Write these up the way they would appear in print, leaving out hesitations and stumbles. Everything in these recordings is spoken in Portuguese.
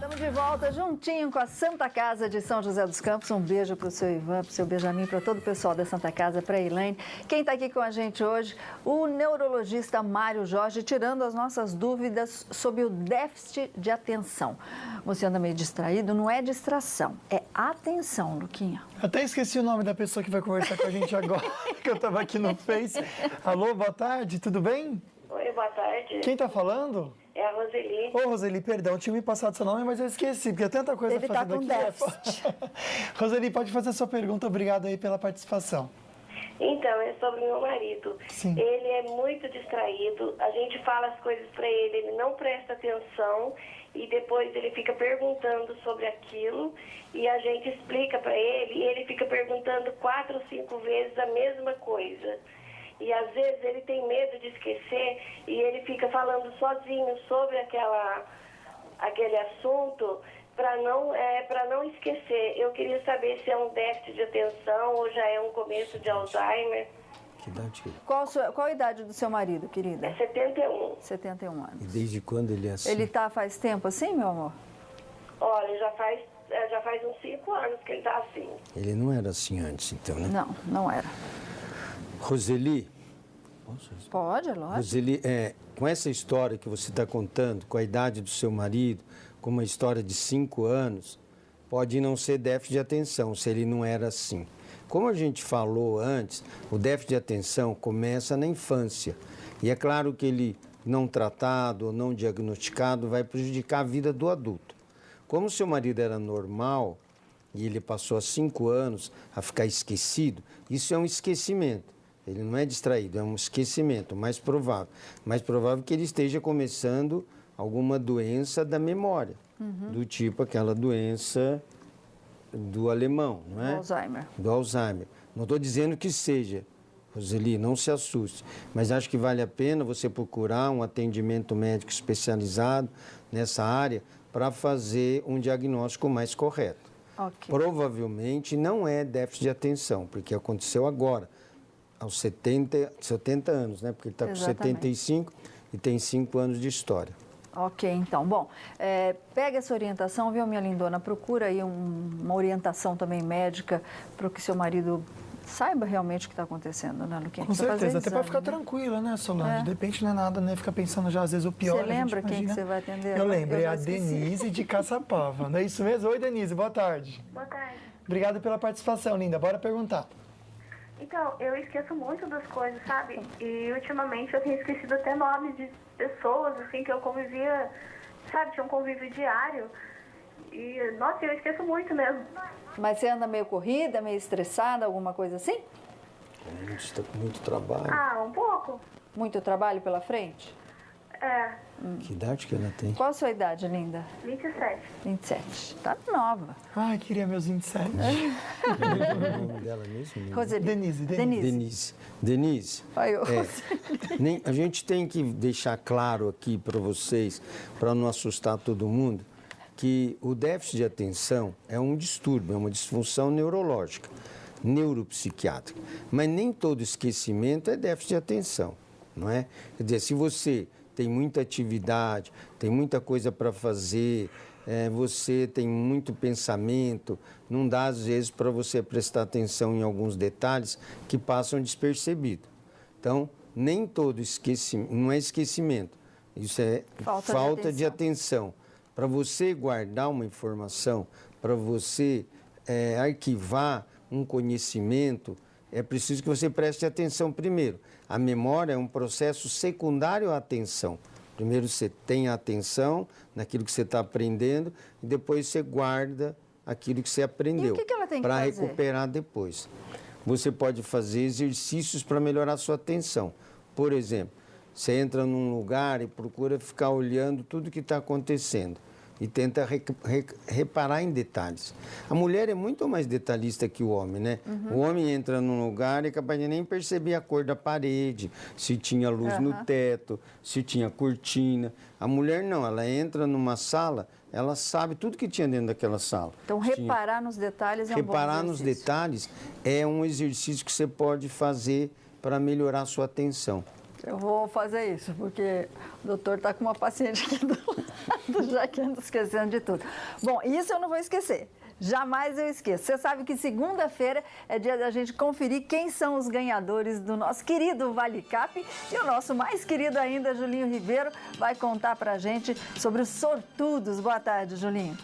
Estamos de volta juntinho com a Santa Casa de São José dos Campos. Um beijo para o seu Ivan, para o seu Benjamin, para todo o pessoal da Santa Casa, para a Elaine. Quem está aqui com a gente hoje, o neurologista Mário Jorge, tirando as nossas dúvidas sobre o déficit de atenção. Você anda meio distraído? Não é distração, é atenção, Luquinha. Até esqueci o nome da pessoa que vai conversar com a gente agora, que eu estava aqui no Face. Alô, boa tarde, tudo bem? Oi, boa tarde. Quem está falando? É a Roseli. Ô, Roseli, perdão, eu tinha me passado seu nome, mas eu esqueci, porque é tanta coisa Ele fazendo tá com aqui. déficit. Roseli, pode fazer a sua pergunta, obrigado aí pela participação. Então, é sobre meu marido. Sim. Ele é muito distraído, a gente fala as coisas para ele, ele não presta atenção e depois ele fica perguntando sobre aquilo e a gente explica para ele e ele fica perguntando 4 ou 5 vezes a mesma coisa. E às vezes ele tem medo de esquecer e ele fica falando sozinho sobre aquele assunto para não esquecer. Eu queria saber se é um déficit de atenção ou já é um começo de Alzheimer. Que idade? Qual a idade do seu marido, querida? É 71. 71 anos. E desde quando ele é assim? Ele tá faz tempo assim, meu amor? Olha, já faz uns 5 anos que ele está assim. Ele não era assim antes, então, né? Não, não era. Roseli, Pode, é lógico. Roseli, com essa história que você está contando, com a idade do seu marido, com uma história de 5 anos, pode não ser déficit de atenção, se ele não era assim. Como a gente falou antes, o déficit de atenção começa na infância. E é claro que ele não tratado ou não diagnosticado vai prejudicar a vida do adulto. Como seu marido era normal e ele passou há 5 anos a ficar esquecido, isso é um esquecimento. Ele não é distraído, é um esquecimento, mais provável. Mais provável que ele esteja começando alguma doença da memória, do tipo aquela doença do alemão, não é? Do Alzheimer. Do Alzheimer. Não estou dizendo que seja, Roseli, não se assuste, mas acho que vale a pena você procurar um atendimento médico especializado nessa área para fazer um diagnóstico mais correto. Ok. Provavelmente não é déficit de atenção, porque aconteceu agora, aos 70 anos, né? Porque ele está com Exatamente. 75 e tem 5 anos de história. Ok, então. Bom, pega essa orientação, viu, minha lindona? Procura aí uma orientação também médica para que seu marido saiba realmente o que está acontecendo, né, Luquinha? Com certeza, até para ficar tranquilo. tranquila, né, Solange? De repente não é nada, né? Fica pensando já, às vezes, o pior. Você a gente lembra quem imagina. que você vai atender? Eu lembro, Eu é já a esqueci. Denise de Caçapava, não é isso mesmo? Oi, Denise, boa tarde. Boa tarde. Obrigado pela participação, linda. Bora perguntar. Então, eu esqueço muito das coisas, sabe? E ultimamente eu tenho esquecido até nomes de pessoas, assim, que eu convivia, sabe? Tinha um convívio diário. E, nossa, eu esqueço muito mesmo. Mas você anda meio corrida, meio estressada, alguma coisa assim? Está com muito trabalho. Ah, um pouco. Muito trabalho pela frente? É, Que idade que ela tem? Qual a sua idade, linda? 27. 27. Tá nova. Ai, queria meus 27. O nome dela mesmo? Né? Roseli. Denise. Denise, Ai, a gente tem que deixar claro aqui para vocês, para não assustar todo mundo, que o déficit de atenção é um distúrbio, é uma disfunção neurológica, neuropsiquiátrica. Mas nem todo esquecimento é déficit de atenção, não é? Quer dizer, se você tem muita atividade, tem muita coisa para fazer, você tem muito pensamento, não dá às vezes para você prestar atenção em alguns detalhes que passam despercebidos. Então, nem todo esquecimento, não é esquecimento, isso é falta de atenção. Para você guardar uma informação, para você arquivar um conhecimento, é preciso que você preste atenção primeiro. A memória é um processo secundário à atenção. Primeiro você tem a atenção naquilo que você está aprendendo e depois você guarda aquilo que você aprendeu. E o que ela tem que para fazer? recuperar depois. Você pode fazer exercícios para melhorar a sua atenção. Por exemplo, você entra num lugar e procura ficar olhando tudo que está acontecendo e tenta reparar em detalhes. A mulher é muito mais detalhista que o homem, né? O homem entra num lugar e é capaz de nem perceber a cor da parede, se tinha luz no teto, se tinha cortina. A mulher não, ela entra numa sala, ela sabe tudo que tinha dentro daquela sala. Então, reparar nos detalhes é um bom Reparar nos exercício. detalhes é um exercício que você pode fazer para melhorar a sua atenção. Eu vou fazer isso, porque o doutor está com uma paciente aqui do lado, já que ando esquecendo de tudo. Bom, isso eu não vou esquecer. Jamais eu esqueço. Você sabe que segunda-feira é dia da gente conferir quem são os ganhadores do nosso querido Vale Cap. E o nosso mais querido ainda, Julinho Ribeiro, vai contar pra gente sobre os sortudos. Boa tarde, Julinho.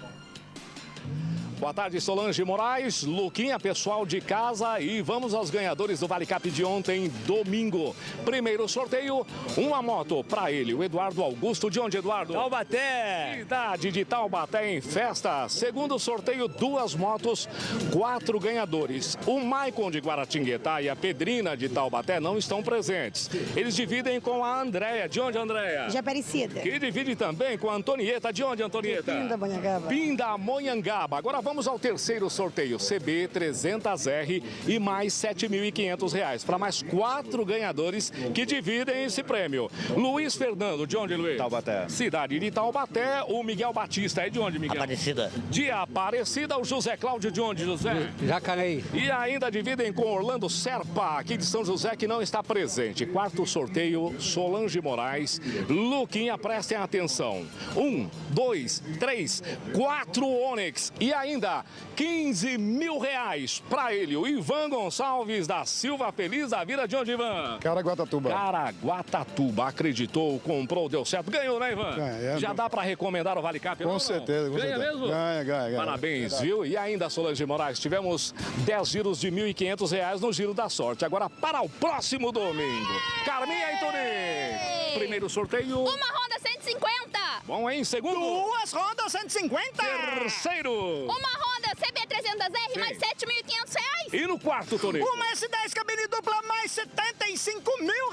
Boa tarde, Solange Moraes, Luquinha, pessoal de casa, e vamos aos ganhadores do Vale Cap de ontem, domingo. Primeiro sorteio, uma moto para ele, o Eduardo Augusto. De onde, Eduardo? Taubaté! Cidade de Taubaté em festa. Segundo sorteio, 2 motos, 4 ganhadores. O Maicon de Guaratinguetá e a Pedrina de Taubaté não estão presentes. Eles dividem com a Andréia. De onde, Andréia? Já Aparecida. Que divide também com a Antonieta. De onde, Antonieta? Pindamonhangaba. Pindamonhangaba. Agora vamos ao terceiro sorteio, CB 300R e mais R$ 7.500 para mais 4 ganhadores que dividem esse prêmio. Luiz Fernando, de onde, Luiz? Taubaté. Cidade de Taubaté. O Miguel Batista é de onde, Miguel? Aparecida. De Aparecida. O José Cláudio, de onde, José? Jacareí. E ainda dividem com Orlando Serpa, aqui de São José, que não está presente. Quarto sorteio, Solange Moraes. Luquinha, prestem atenção. 1, 2, 3, 4 Onix. E ainda R$15 mil para ele, o Ivan Gonçalves da Silva Feliz da Vida. De onde, Ivan? Caraguatatuba. Caraguatatuba. Acreditou, comprou, deu certo. Ganhou, né, Ivan? Ganha. Já dá para recomendar o Vale Cap? Com certeza. Ganha mesmo? Ganha. Parabéns, viu? E ainda, Solange Moraes, tivemos 10 giros de R$1.500 no Giro da Sorte. Agora para o próximo domingo. Carminha e Tony. Primeiro sorteio. Uma Honda 150. Bom, hein? Segundo. 2 Hondas 150. Terceiro. Uma Honda CB300R, mais R$7.500. E no quarto, Tony? Uma S10 cabine dupla, mais R$75 mil.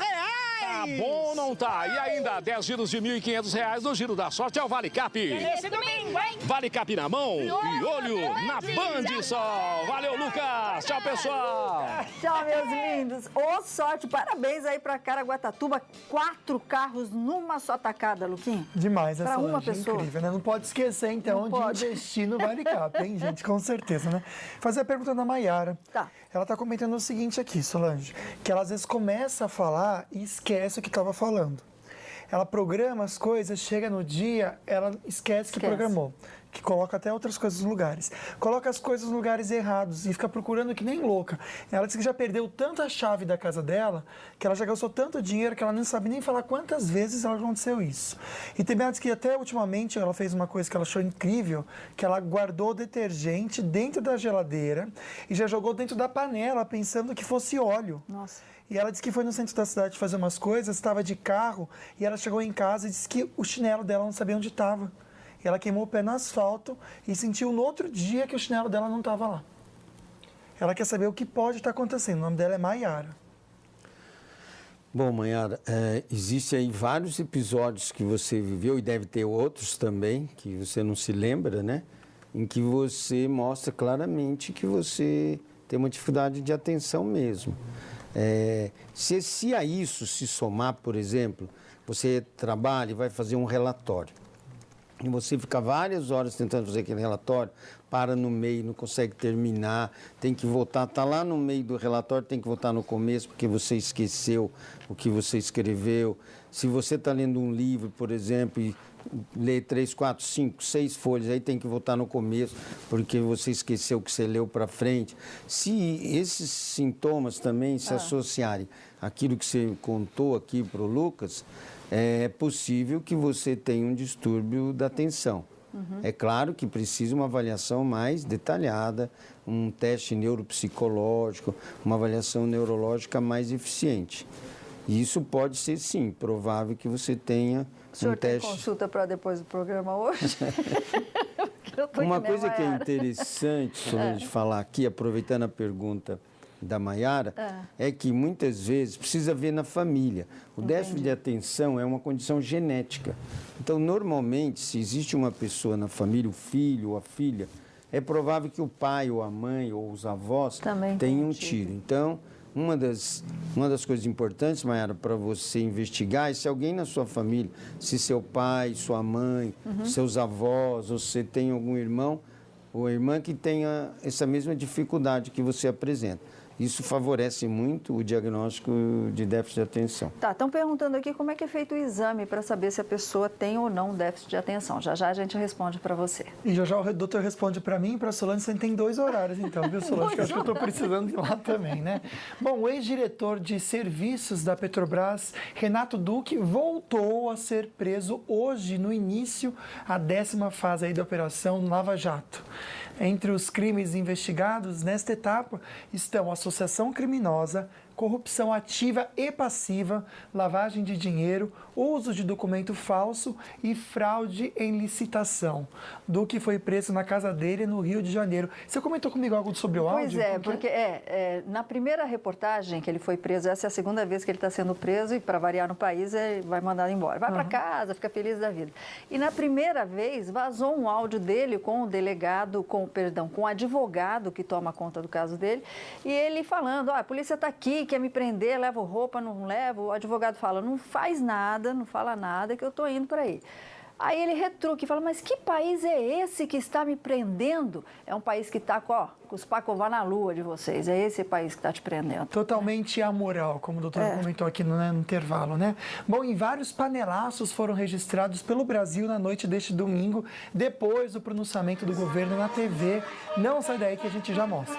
Tá bom ou não tá? E ainda 10 giros de R$1.500 no Giro da Sorte é o Vale Cap. Esse domingo, hein? Vale Cap na mão e olho na Band Sol. Valeu, Lucas. Tchau, pessoal. Tchau, meus lindos. Ô, sorte. Parabéns aí pra Caraguatatuba. 4 carros numa só tacada, Luquinha. Demais, essa Pra uma loja é pessoa. incrível, né? Não pode esquecer, então, Não de pode. investir no Vale Cap, hein, gente? Com certeza, né? Fazer a pergunta da Mayara. Tá. Ela tá comentando o seguinte aqui, Solange, que ela às vezes começa a falar e esquece o que estava falando. Ela programa as coisas, chega no dia, ela esquece que programou. Que coloca até outras coisas nos lugares. Coloca as coisas nos lugares errados e fica procurando que nem louca. Ela disse que já perdeu tanto a chave da casa dela, que ela já gastou tanto dinheiro que ela não sabe nem falar quantas vezes aconteceu isso. E também ela disse que até ultimamente ela fez uma coisa que ela achou incrível, que ela guardou detergente dentro da geladeira e já jogou dentro da panela pensando que fosse óleo. Nossa. E ela disse que foi no centro da cidade fazer umas coisas, estava de carro e ela chegou em casa e disse que o chinelo dela não sabia onde estava. E ela queimou o pé no asfalto e sentiu no outro dia que o chinelo dela não estava lá. Ela quer saber o que pode estar acontecendo. O nome dela é Mayara. Bom, Mayara, existem aí vários episódios que você viveu e deve ter outros também, que você não se lembra, né? Em que você mostra claramente que você tem uma dificuldade de atenção mesmo. Se a isso se somar, por exemplo, você trabalha e vai fazer um relatório. E você fica várias horas tentando fazer aquele relatório, para no meio, não consegue terminar, tem que voltar, está lá no meio do relatório, tem que voltar no começo, porque você esqueceu o que você escreveu. Se você está lendo um livro, por exemplo, e lê 3, 4, 5, 6 folhas, aí tem que voltar no começo, porque você esqueceu o que você leu para frente. Se esses sintomas também se associarem àquilo que você contou aqui para o Lucas, é possível que você tenha um distúrbio da atenção. É claro que precisa uma avaliação mais detalhada, um teste neuropsicológico, uma avaliação neurológica mais eficiente. E isso pode ser, sim, provável que você tenha O senhor um teste. tem consulta para depois do programa hoje? Uma coisa que é interessante sobre falar aqui, aproveitando a pergunta da Mayara, é que muitas vezes precisa ver na família. O déficit de atenção é uma condição genética. Então, normalmente, se existe uma pessoa na família, o filho ou a filha, é provável que o pai ou a mãe ou os avós também tenham tido. Então, uma das coisas importantes, Mayara, para você investigar é se alguém na sua família, se seu pai, sua mãe, seus avós, ou você tem algum irmão ou irmã que tenha essa mesma dificuldade que você apresenta. Isso favorece muito o diagnóstico de déficit de atenção. Tá, estão perguntando aqui como é que é feito o exame para saber se a pessoa tem ou não déficit de atenção. Já já a gente responde para você. E já o doutor responde para mim e para a Solange, você tem 2 horários então, viu, Solange? Que eu acho que eu estou precisando ir lá também, né? Bom, o ex-diretor de serviços da Petrobras, Renato Duque, voltou a ser preso hoje, no início, a 10ª fase aí da Operação Lava Jato. Entre os crimes investigados nesta etapa estão associação criminosa, corrupção ativa e passiva, lavagem de dinheiro, uso de documento falso e fraude em licitação. Duque foi preso na casa dele no Rio de Janeiro. Você comentou comigo algo sobre o áudio? Pois é, porque na primeira reportagem que ele foi preso, essa é a segunda vez que ele está sendo preso e, para variar no país, ele vai mandado embora. Vai para casa, fica feliz da vida. E na primeira vez vazou um áudio dele com o delegado, com o advogado que toma conta do caso dele, e ele falando, a polícia está aqui, quer me prender, levo roupa, não levo. O advogado fala, não faz nada, não fala nada, que eu estou indo para aí. Aí ele retruca e fala, mas que país é esse que está me prendendo? É um país que está com os pacová na lua de vocês, é esse país que está te prendendo. Totalmente amoral, como o doutor comentou aqui no intervalo, né? Bom, e vários panelaços foram registrados pelo Brasil na noite deste domingo, depois do pronunciamento do governo na TV. Não sai daí que a gente já mostra.